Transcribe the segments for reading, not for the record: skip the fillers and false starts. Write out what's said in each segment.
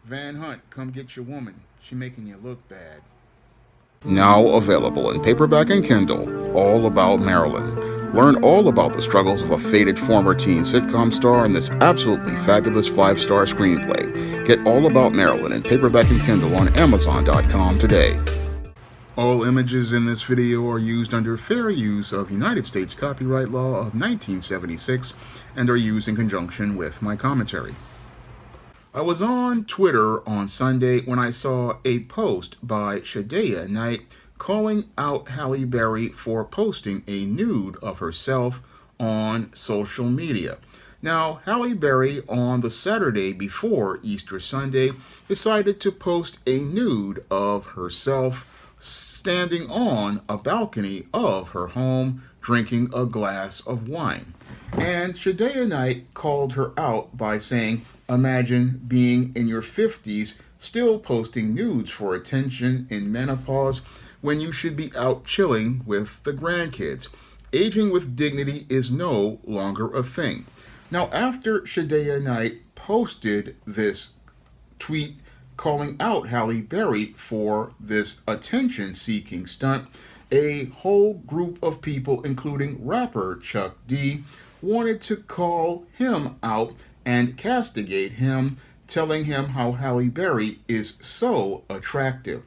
Van Hunt, come get your woman. She making you look bad. Now available in paperback and Kindle, All About Marilyn. Learn all about the struggles of a faded former teen sitcom star in this absolutely fabulous 5-star screenplay. Get All About Marilyn in paperback and Kindle on Amazon.com today. All images in this video are used under fair use of United States copyright law of 1976 and are used in conjunction with my commentary. I was on Twitter on Sunday when I saw a post by Shadea Knight calling out Halle Berry for posting a nude of herself on social media. Now, Halle Berry, on the Saturday before Easter Sunday, decided to post a nude of herself standing on a balcony of her home drinking a glass of wine. And Shadea Knight called her out by saying, imagine being in your 50s still posting nudes for attention in menopause when you should be out chilling with the grandkids. Aging with dignity is no longer a thing. Now, after Shadea Knight posted this tweet calling out Halle Berry for this attention-seeking stunt, a whole group of people, including rapper Chuck D, wanted to call him out and castigate him, telling him how Halle Berry is so attractive.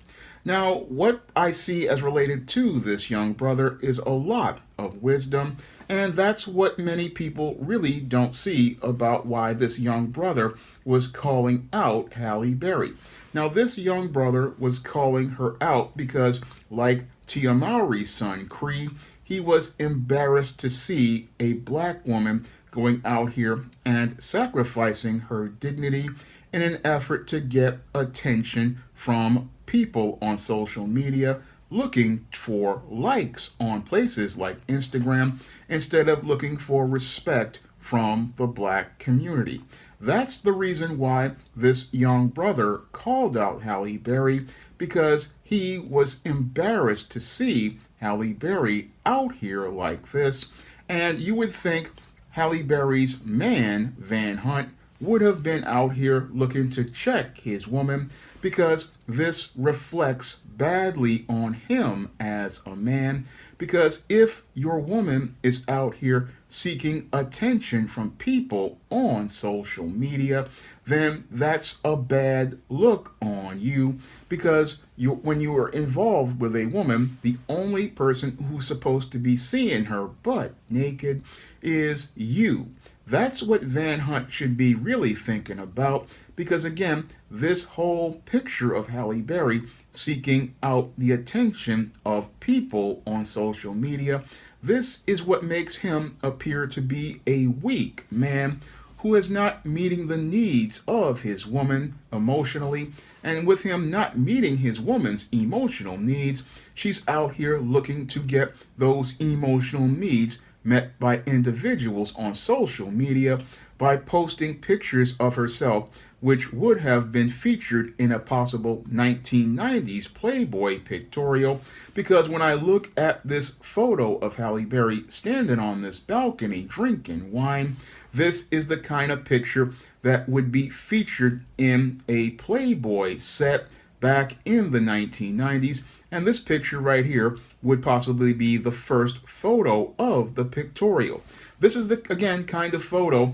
Now, what I see as related to this young brother is a lot of wisdom, and that's what many people really don't see about why this young brother was calling out Halle Berry. Now, this young brother was calling her out because, like Tia Mowry's son, Cree, he was embarrassed to see a black woman going out here and sacrificing her dignity in an effort to get attention from people on social media looking for likes on places like Instagram instead of looking for respect from the black community. That's the reason why this young brother called out Halle Berry, because he was embarrassed to see Halle Berry out here like this. And you would think Halle Berry's man, Van Hunt, would have been out here looking to check his woman, because this reflects badly on him as a man. Because if your woman is out here seeking attention from people on social media, then that's a bad look on you, because when you are involved with a woman, the only person who's supposed to be seeing her butt naked is you. That's what Van Hunt should be really thinking about, because again, this whole picture of Halle Berry seeking out the attention of people on social media, this is what makes him appear to be a weak man who is not meeting the needs of his woman emotionally. And with him not meeting his woman's emotional needs, she's out here looking to get those emotional needs met by individuals on social media by posting pictures of herself which would have been featured in a possible 1990s Playboy pictorial. Because when I look at this photo of Halle Berry standing on this balcony drinking wine, this is the kind of picture that would be featured in a Playboy set back in the 1990s. And this picture right here would possibly be the first photo of the pictorial. This is the, again, kind of photo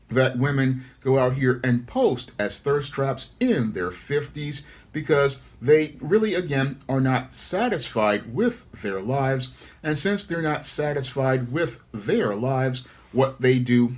that women go out here and post as thirst traps in their 50s, because they really, again, are not satisfied with their lives. And since they're not satisfied with their lives, what they do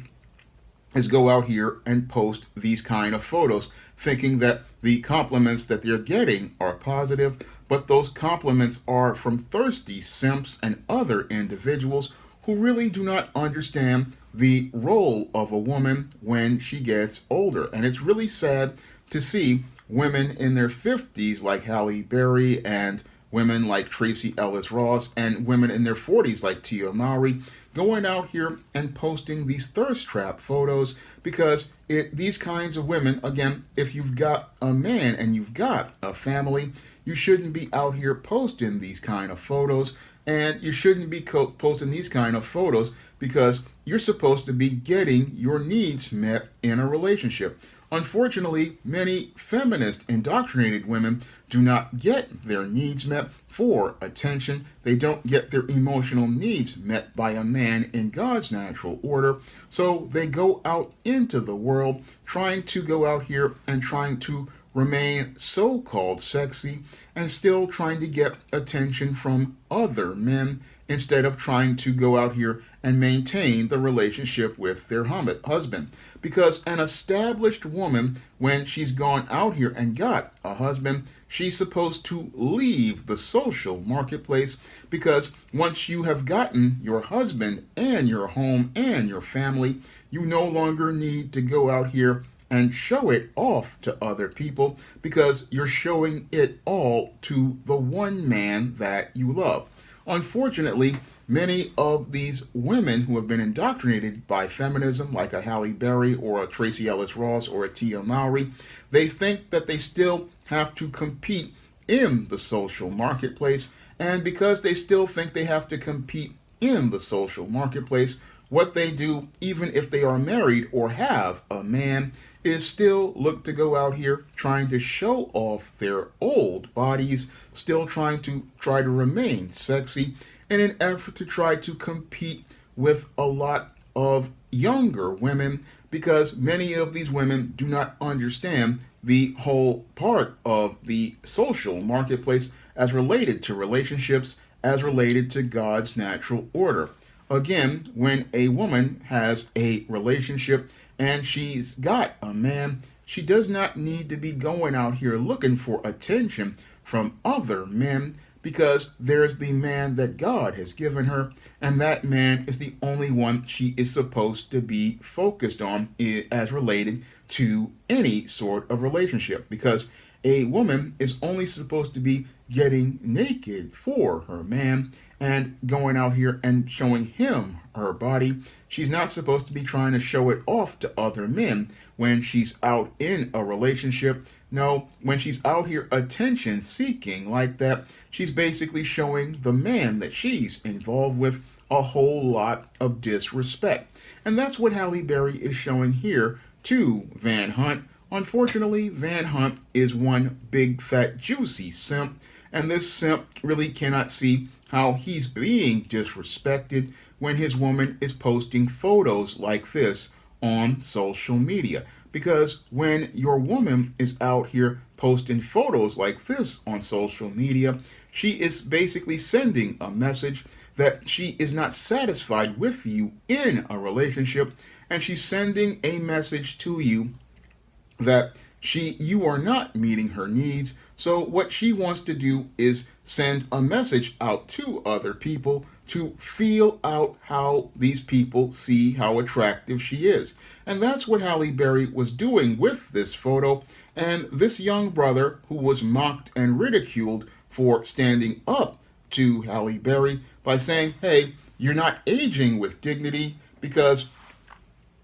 is go out here and post these kind of photos, thinking that the compliments that they're getting are positive, but those compliments are from thirsty simps and other individuals who really do not understand the role of a woman when she gets older. And it's really sad to see women in their 50s like Halle Berry, and women like Tracy Ellis Ross, and women in their 40s like Tia Mowry going out here and posting these thirst trap photos, because these kinds of women, again, if you've got a man and you've got a family, you shouldn't be out here posting these kind of photos, and you shouldn't be posting these kind of photos because you're supposed to be getting your needs met in a relationship. Unfortunately, many feminist indoctrinated women do not get their needs met for attention. They don't get their emotional needs met by a man in God's natural order. So they go out into the world trying to go out here and trying to remain so-called sexy and still trying to get attention from other men instead of trying to go out here and maintain the relationship with their husband. Because an established woman, when she's gone out here and got a husband, she's supposed to leave the social marketplace, because once you have gotten your husband and your home and your family, you no longer need to go out here and show it off to other people, because you're showing it all to the one man that you love. Unfortunately, many of these women who have been indoctrinated by feminism, like a Halle Berry or a Tracy Ellis Ross or a Tia Mowry, they think that they still have to compete in the social marketplace. And because they still think they have to compete in the social marketplace, what they do, even if they are married or have a man, is still look to go out here trying to show off their old bodies, still trying to remain sexy in an effort to try to compete with a lot of younger women, because many of these women do not understand the whole part of the social marketplace as related to relationships, as related to God's natural order. Again, when a woman has a relationship and she's got a man, she does not need to be going out here looking for attention from other men, because there's the man that God has given her, and that man is the only one she is supposed to be focused on as related to any sort of relationship. Because a woman is only supposed to be getting naked for her man and going out here and showing him her body. She's not supposed to be trying to show it off to other men when she's out in a relationship. No, when she's out here attention seeking like that, she's basically showing the man that she's involved with a whole lot of disrespect. And that's what Halle Berry is showing here to Van Hunt. Unfortunately, Van Hunt is one big fat juicy simp, and this simp really cannot see how he's being disrespected when his woman is posting photos like this on social media. Because when your woman is out here posting photos like this on social media, she is basically sending a message that she is not satisfied with you in a relationship, and she's sending a message to you that you are not meeting her needs. So what she wants to do is send a message out to other people to feel out how these people see how attractive she is. And that's what Halle Berry was doing with this photo. And this young brother, who was mocked and ridiculed for standing up to Halle Berry by saying, hey, you're not aging with dignity, because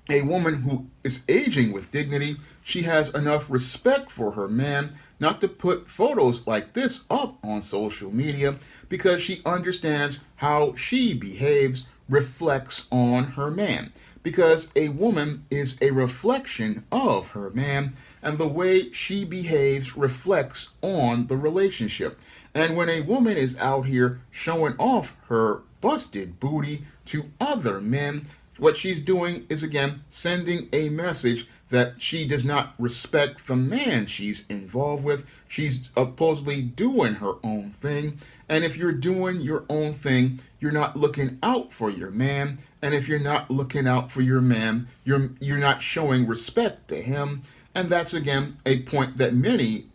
a woman who is aging with dignity, she has enough respect for her man not to put photos like this up on social media, because she understands how she behaves reflects on her man. Because a woman is a reflection of her man, and the way she behaves reflects on the relationship. And when a woman is out here showing off her busted booty to other men, what she's doing is, again, sending a message that she does not respect the man she's involved with. She's supposedly doing her own thing. And if you're doing your own thing, you're not looking out for your man. And if you're not looking out for your man, you're not showing respect to him. And that's, again, a point that many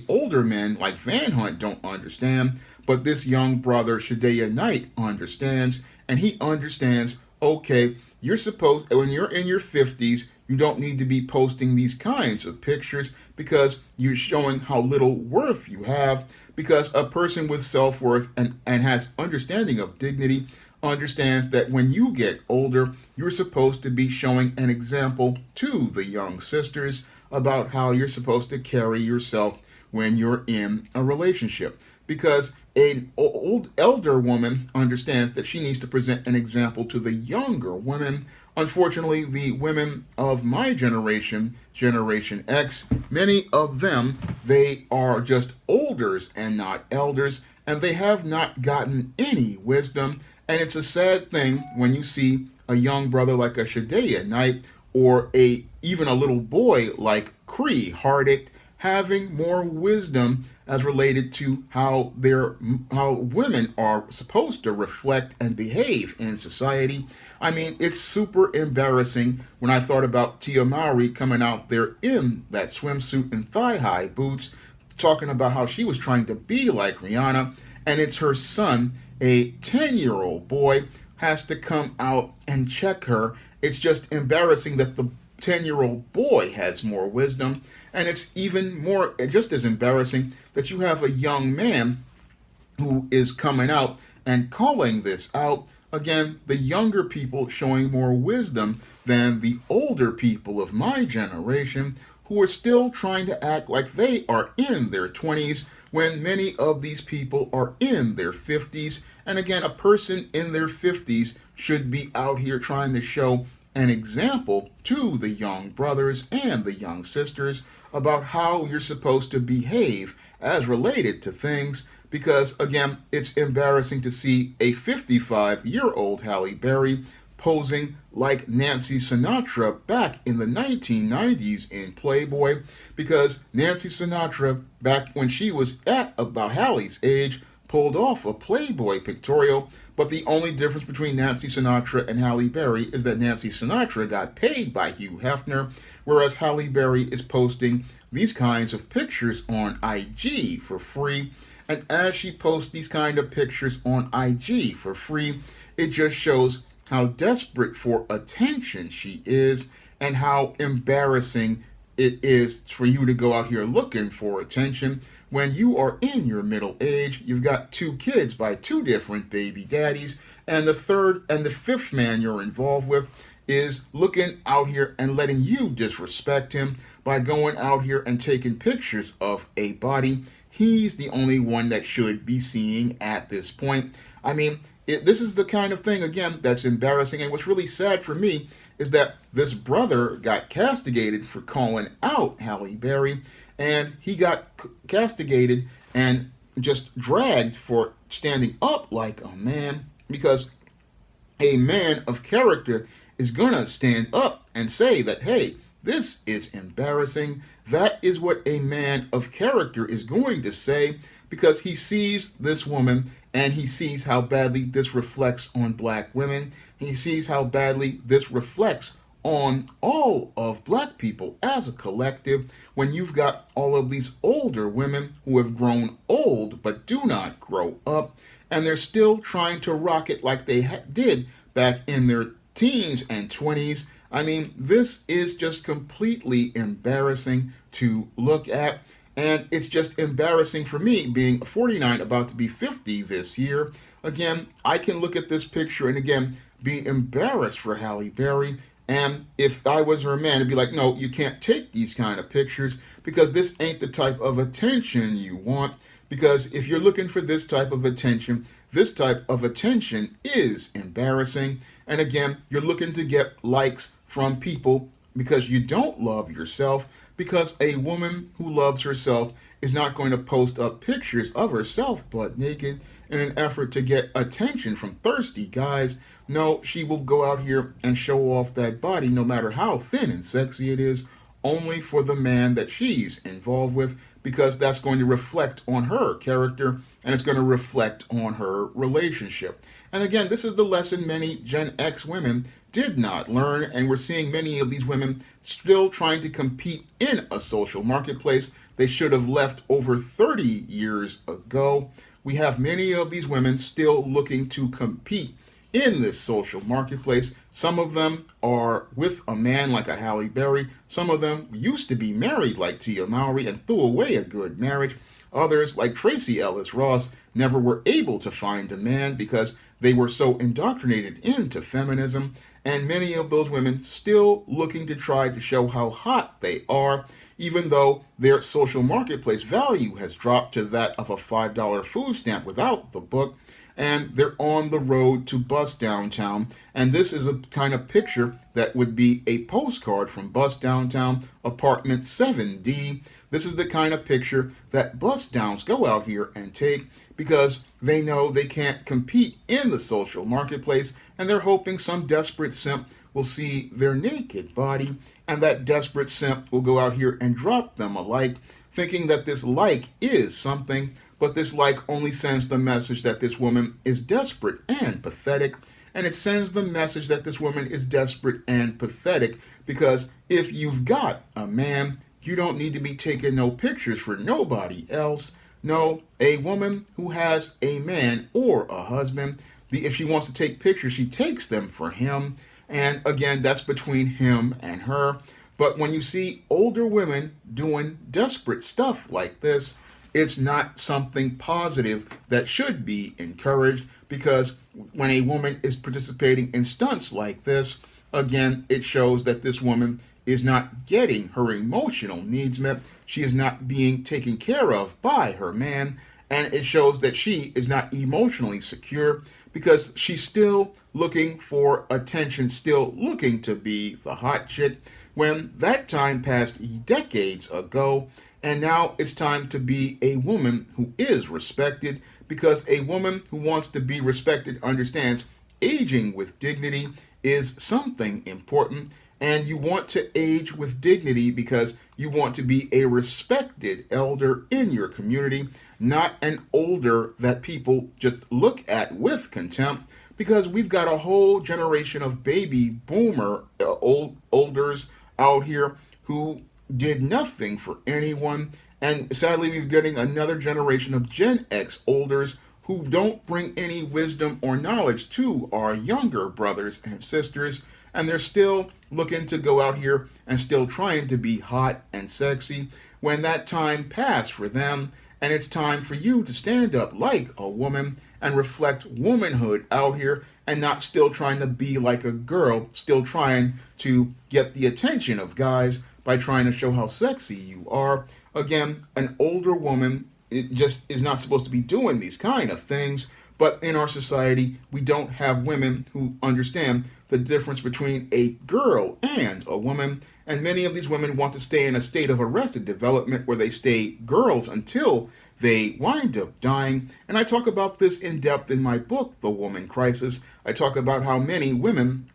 older men like Van Hunt don't understand. But this young brother, Shadea Knight, understands. And he understands, okay, you're supposed, when you're in your 50s, you don't need to be posting these kinds of pictures, because you're showing how little worth you have. Because a person with self-worth and has understanding of dignity understands that when you get older, you're supposed to be showing an example to the young sisters about how you're supposed to carry yourself when you're in a relationship. Because an elder woman understands that she needs to present an example to the younger women Unfortunately, the women of my generation, Generation X, many of them, they are just olders and not elders, and they have not gotten any wisdom. And it's a sad thing when you see a young brother like a Shadeya Knight or even a little boy like Cree Hardick having more wisdom as related to how women are supposed to reflect and behave in society. I mean, it's super embarrassing when I thought about Tia Mowry coming out there in that swimsuit and thigh-high boots, talking about how she was trying to be like Rihanna, and it's her son, a 10-year-old boy, has to come out and check her. It's just embarrassing that the 10-year-old boy has more wisdom, and it's even more, just as embarrassing that you have a young man who is coming out and calling this out. Again, the younger people showing more wisdom than the older people of my generation who are still trying to act like they are in their 20s when many of these people are in their 50s. And again, a person in their 50s should be out here trying to show an example to the young brothers and the young sisters about how you're supposed to behave as related to things, because again, it's embarrassing to see a 55-year-old Halle Berry posing like Nancy Sinatra back in the 1990s in Playboy, because Nancy Sinatra, back when she was at about Halle's age, pulled off a Playboy pictorial, but the only difference between Nancy Sinatra and Halle Berry is that Nancy Sinatra got paid by Hugh Hefner, whereas Halle Berry is posting these kinds of pictures on IG for free. And as she posts these kind of pictures on IG for free, it just shows how desperate for attention she is and how embarrassing it is for you to go out here looking for attention when you are in your middle age. You've got 2 kids by 2 different baby daddies, and the third and the fifth man you're involved with is looking out here and letting you disrespect him by going out here and taking pictures of a body he's the only one that should be seeing at this point. I mean, this is the kind of thing, again, that's embarrassing. And what's really sad for me is that this brother got castigated for calling out Halle Berry, and he got castigated and just dragged for standing up like a man, because a man of character is going to stand up and say that, hey, this is embarrassing. That is what a man of character is going to say, because he sees this woman and he sees how badly this reflects on black women. He sees how badly this reflects on all of black people as a collective, when you've got all of these older women who have grown old but do not grow up, and they're still trying to rock it like they did back in their teens and 20s. I mean, this is just completely embarrassing to look at, and it's just embarrassing for me, being 49, about to be 50 this year. Again, I can look at this picture and again be embarrassed for Halle Berry, and if I was her man, it'd be like, no, you can't take these kind of pictures because this ain't the type of attention you want. Because if you're looking for this type of attention is embarrassing. And again, you're looking to get likes from people because you don't love yourself, because a woman who loves herself is not going to post up pictures of herself butt naked in an effort to get attention from thirsty guys. No, she will go out here and show off that body, no matter how thin and sexy it is, only for the man that she's involved with, because that's going to reflect on her character and it's going to reflect on her relationship. And again, this is the lesson many Gen X women did not learn, and we're seeing many of these women still trying to compete in a social marketplace they should have left over 30 years ago. We have many of these women still looking to compete in this social marketplace. Some of them are with a man like a Halle Berry. Some of them used to be married like Tia Mowry and threw away a good marriage. Others, like Tracy Ellis Ross, never were able to find a man because they were so indoctrinated into feminism. And many of those women still looking to try to show how hot they are, even though their social marketplace value has dropped to that of a $5 food stamp without the book. and they're on the road to Bustdown Town. And this is a kind of picture that would be a postcard from Bustdown Town, apartment 7D. This is the kind of picture that Bustdowns go out here and take because they know they can't compete in the social marketplace, and they're hoping some desperate simp will see their naked body, and that desperate simp will go out here and drop them a like, thinking that this like is something, but this like only sends the message that this woman is desperate and pathetic, and it sends the message that this woman is desperate and pathetic because if you've got a man, you don't need to be taking no pictures for nobody else. No, a woman who has a man or a husband, if she wants to take pictures, she takes them for him. And again, that's between him and her. But when you see older women doing desperate stuff like this, it's not something positive that should be encouraged, because when a woman is participating in stunts like this, again, it shows that this woman is not getting her emotional needs met. She is not being taken care of by her man. And it shows that she is not emotionally secure because she's still looking for attention, still looking to be the hot chick, when that time passed decades ago. And now it's time to be a woman who is respected, because a woman who wants to be respected understands aging with dignity is something important. And you want to age with dignity because you want to be a respected elder in your community, not an older that people just look at with contempt, because we've got a whole generation of baby boomer olders out here who did nothing for anyone. And sadly, we're getting another generation of Gen X olders who don't bring any wisdom or knowledge to our younger brothers and sisters. And they're still looking to go out here and still trying to be hot and sexy when that time passed for them. And it's time for you to stand up like a woman and reflect womanhood out here, and not still trying to be like a girl, still trying to get the attention of guys by trying to show how sexy you are. Again, an older woman, it just is not supposed to be doing these kind of things. But in our society, we don't have women who understand the difference between a girl and a woman. And many of these women want to stay in a state of arrested development where they stay girls until they wind up dying. And I talk about this in depth in my book, The Woman Crisis. I talk about how many women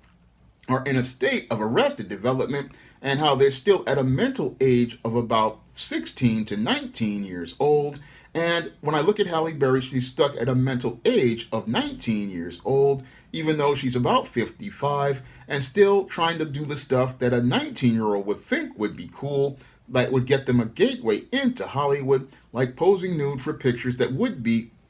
are in a state of arrested development and how they're still at a mental age of about 16 to 19 years old. And when I look at Halle Berry, she's stuck at a mental age of 19 years old, even though she's about 55, and still trying to do the stuff that a 19-year-old would think would be cool, that would get them a gateway into Hollywood, like posing nude for pictures that would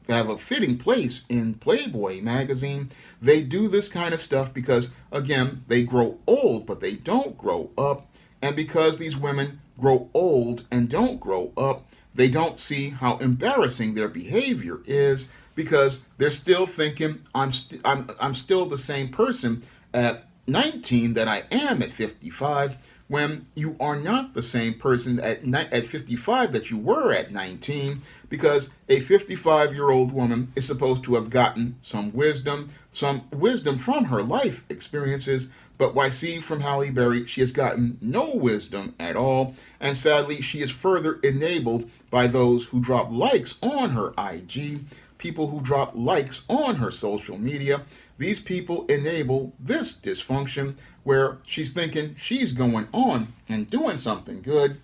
have a fitting place in Playboy magazine. They do this kind of stuff because, again, they grow old, but they don't grow up. And because these women grow old and don't grow up, they don't see how embarrassing their behavior is, because they're still thinking, I'm still the same person at 19 that I am at 55, when you are not the same person at 55 that you were at 19, because a 55-year-old woman is supposed to have gotten some wisdom from her life experiences. But I see from Halle Berry, she has gotten no wisdom at all. And sadly, she is further enabled by those who drop likes on her IG, people who drop likes on her social media. These people enable this dysfunction where she's thinking she's going on and doing something good.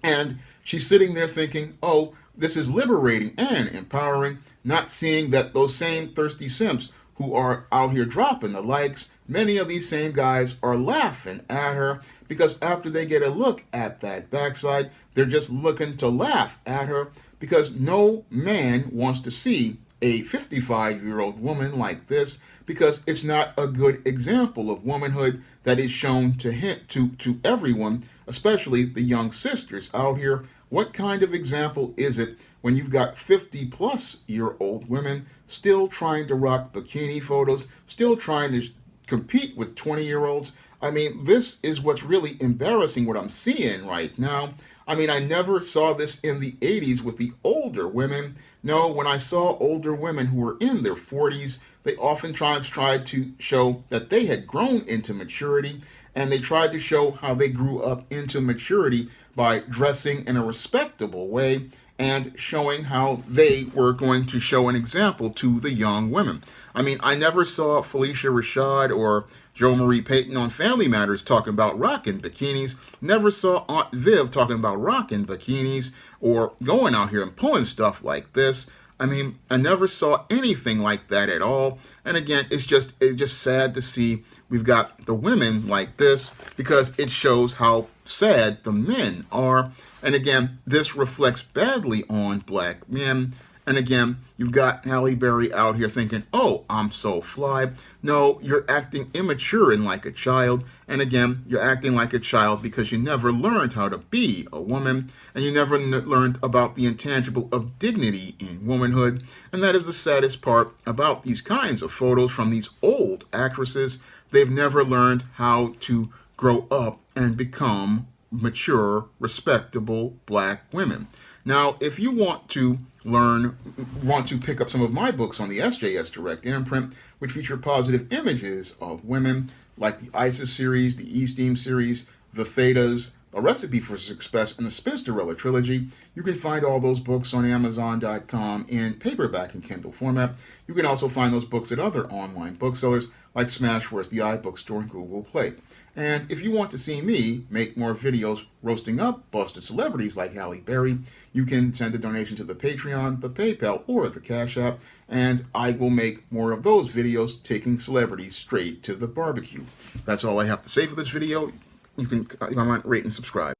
And she's sitting there thinking, oh, this is liberating and empowering, not seeing that those same thirsty simps who are out here dropping the likes, many of these same guys are laughing at her, because after they get a look at that backside, they're just looking to laugh at her, because no man wants to see a 55-year-old woman like this, because it's not a good example of womanhood that is shown to everyone, especially the young sisters out here. What kind of example is it when you've got 50-plus-year-old women still trying to rock bikini photos, still trying to compete with 20-year-olds? I mean, this is what's really embarrassing, what I'm seeing right now. I mean, I never saw this in the 80s with the older women. No, when I saw older women who were in their 40s, they oftentimes tried to show that they had grown into maturity, and they tried to show how they grew up into maturity by dressing in a respectable way and showing how they were going to show an example to the young women. I mean, I never saw Felicia Rashad or Jo Marie Payton on Family Matters talking about rocking bikinis. Never saw Aunt Viv talking about rocking bikinis or going out here and pulling stuff like this. I mean, I never saw anything like that at all. And again, it's just sad to see we've got the women like this, because it shows how sad the men are. And again, this reflects badly on black men. And again, you've got Halle Berry out here thinking, oh, I'm so fly. No, you're acting immature and like a child. And again, you're acting like a child because you never learned how to be a woman, and you never learned about the intangible of dignity in womanhood. And that is the saddest part about these kinds of photos from these old actresses. They've never learned how to grow up and become mature, respectable black women. Now, if you want to pick up some of my books on the SJS Direct imprint, which feature positive images of women, like the ISIS series, the E-Steam series, the Thetas, A Recipe for Success, and the Spinsterella trilogy, you can find all those books on Amazon.com in paperback and Kindle format. You can also find those books at other online booksellers like Smashwords, the iBookstore, and Google Play. And if you want to see me make more videos roasting up busted celebrities like Halle Berry, you can send a donation to the Patreon, the PayPal, or the Cash App, and I will make more of those videos taking celebrities straight to the barbecue. That's all I have to say for this video. You can comment, rate, and subscribe.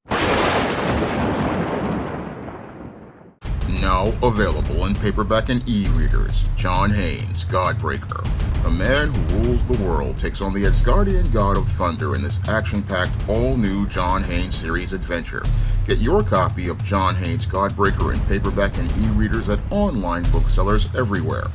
Now available in paperback and e-readers, John Haynes' Godbreaker. The man who rules the world takes on the Asgardian god of thunder in this action-packed, all-new John Haynes series adventure. Get your copy of John Haynes' Godbreaker in paperback and e-readers at online booksellers everywhere.